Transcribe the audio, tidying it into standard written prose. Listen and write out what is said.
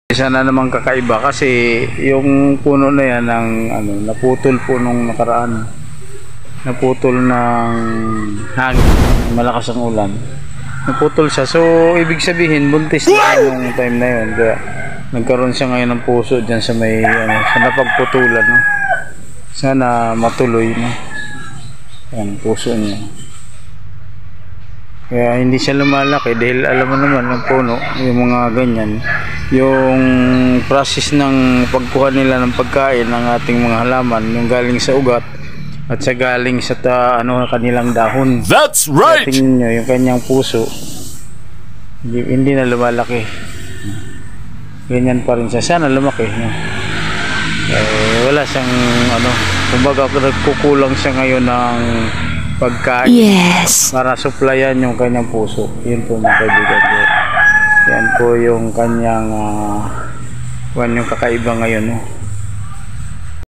Isa na naman kakaiba kasi yung puno na yan ng naputol po nung nakaraan. Naputol ng hangin, malakas ang ulan. Naputol siya. So ibig sabihin buntis na yung time na yun. Kaya nagkaroon siya ngayon ng puso diyan sa may sa napagputulan, no? Sana matuloy, no? Yan puso niya. Kaya hindi siya lumalaki dahil alam mo naman ng puno, yung mga ganyan, yung process ng pagkuha nila ng pagkain ng ating mga halaman, yung galing sa ugat at sa galing sa kanilang dahon. That's right. Kaya tingnan nyo, yung kanyang puso hindi na lumalaki. Ganyan pa rin siya. Sana lumaki, no? Wala siyang kumbaga nagkukulang siya ngayon ng pagkain, yes, para supplyan yung kanyang puso. Yun po mga kaibigan ko. Yan po yung kanyang yung kakaiba ngayon, no?